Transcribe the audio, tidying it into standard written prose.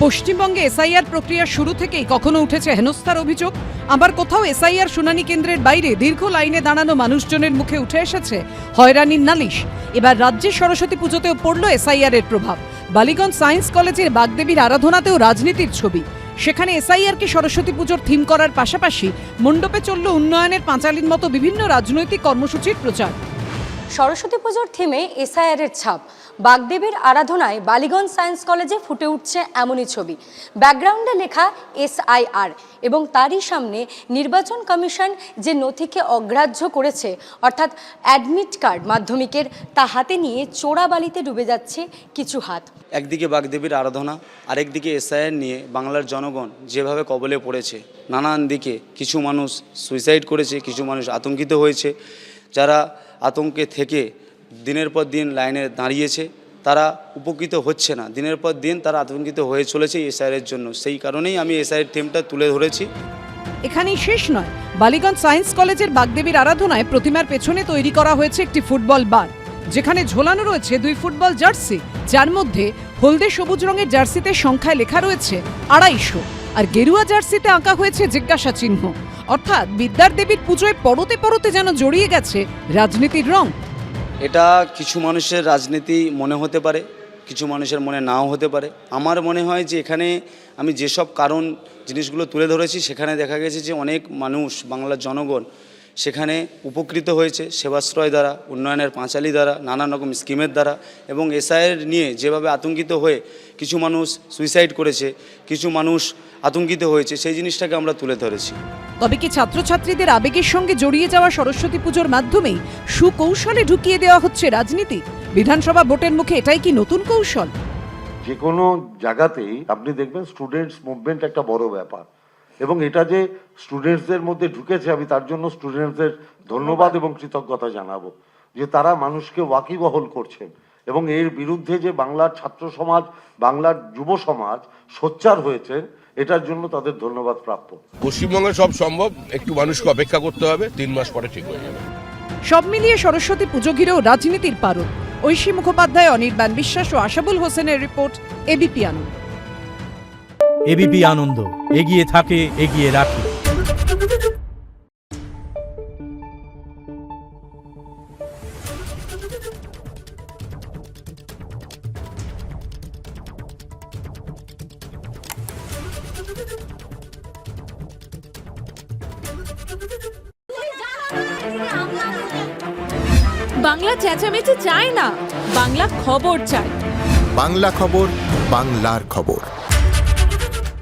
পশ্চিমবঙ্গে এসআইআর প্রক্রিয়া শুরু থেকেই কখনো উঠেছে হেনস্থার অভিযোগ, আবার কোথাও এসআইআর শুনানি কেন্দ্রের বাইরে দীর্ঘ লাইনে দাঁড়ানো মানুষজনের মুখে উঠে এসেছে হয়রানির নালিশ। এবার রাজ্যের সরস্বতী পুজোতেও পড়ল এসআইআর এর প্রভাব। বালিগঞ্জ সায়েন্স কলেজের বাগদেবীর আরাধনাতেও রাজনীতির ছবি। সেখানে এসআইআরকে সরস্বতী পুজোর থিম করার পাশাপাশি মণ্ডপে চলল উন্নয়নের পাঁচালীর মতো বিভিন্ন রাজনৈতিক কর্মসূচির প্রচার। সরস্বতী পুজোর থিমে এসআইআর-এর ছাপ। বাগদেবীর আরাধনায় বালিগঞ্জ সায়েন্স কলেজে ফুটে উঠছে এমনই ছবি। ব্যাকগ্রাউন্ডে লেখা এসআইআর এবং তারই সামনে নির্বাচন কমিশন যে নথিকে অগ্রাহ্য করেছে, অর্থাৎ অ্যাডমিট কার্ড মাধ্যমিকের, তা হাতে নিয়ে চোরাবালিতে ডুবে যাচ্ছে কিছু হাত। একদিকে বাগদেবীর আরাধনা, আরেকদিকে এসআইআর নিয়ে বাংলার জনগণ যেভাবে কবলে পড়েছে, নানান দিকে কিছু মানুষ সুইসাইড করেছে, কিছু মানুষ আতঙ্কিত হয়েছে। যারা আতঙ্কে থেকে দিনের পর দিন লাইনে দাঁড়িয়েছে তারা উপকৃত হচ্ছে না, দিনের পর দিন তারা আতঙ্কিত হয়ে চলেছে এসআইআরের জন্য। সেই কারণেই আমি এসআইআর থিমটা তুলে ধরেছি। এখানেই শেষ নয়, বালিগঞ্জ সায়েন্স কলেজের বাগদেবীর আরাধনায় প্রতিমার পেছনে তৈরি করা হয়েছে একটি ফুটবল বার, যেখানে ঝোলানো রয়েছে 2 ফুটবল জার্সি, যার মধ্যে হলদে সবুজ রঙের জার্সিতে সংখ্যায় লেখা রয়েছে 250, আর গেরুয়া জার্সিতে আঁকা হয়েছে জিজ্ঞাসা চিহ্ন। অর্থাৎ বিদ্যার দেবীর পুজোয় পরতে পরতে যেন জড়িয়ে গেছে রাজনীতির রং। এটা কিছু মানুষের রাজনীতি মনে হতে পারে, কিছু মানুষের মনে নাও হতে পারে। আমার মনে হয় যে এখানে আমি যেসব কারণ জিনিসগুলো তুলে ধরেছি, সেখানে দেখা গেছে যে অনেক মানুষ, বাংলার জনগণ সেখানে উপকৃত হয়েছে সেবাশ্রয় দ্বারা, উন্নয়নের পাঁচালী দ্বারা, নানান রকম স্কিমের দ্বারা। এবং এসআইআর নিয়ে যেভাবে আতঙ্কিত হয়ে কিছু মানুষ সুইসাইড করেছে, কিছু মানুষ আতঙ্কিত হয়েছে, সেই জিনিসটাকে আমরা তুলে ধরেছি। তবে কি ছাত্রছাত্রীদের আবেগের সঙ্গে জড়িয়ে যাওয়া সরস্বতী পুজোর মাধ্যমেই সুকৌশলে ঢুকিয়ে দেওয়া হচ্ছে রাজনীতি? বিধানসভা ভোটের মুখে এটাই কি নতুন কৌশল? যে কোনো জায়গাতেই আপনি দেখবেন স্টুডেন্টস মুভমেন্ট একটা বড় ব্যাপার, এবং এটা যে স্টুডেন্টসদের মধ্যে ঢুকেছে, আমি তার জন্য স্টুডেন্টসদের ধন্যবাদ এবং কৃতজ্ঞতা জানাবো যে তারা মানুষকে ওয়াকিবহল করছেন, এবং এর বিরুদ্ধে যে বাংলার ছাত্র সমাজ, বাংলার যুব সমাজ সোচ্চার হয়েছে, এটার জন্য তাদের ধন্যবাদ প্রাপ্য। পশ্চিমবঙ্গে সব সম্ভব, একটু মানুষকে অপেক্ষা করতে হবে, 3 মাস পরে ঠিক হয়ে যাবে। সব মিলিয়ে সরস্বতী পুজো ঘিরেও রাজনীতির পারদ। ঐশী মুখোপাধ্যায়, অনির্বাণ বিশ্বাস ও আশাবুল হোসেনের রিপোর্ট, এবিপি আনন্দ। এবিপি আনন্দ, এগিয়ে থাকে, এগিয়ে রাখে। বাংলা চেঁচামেচি চায় না, বাংলা খবর চায়। বাংলা খবর, বাংলার খবর।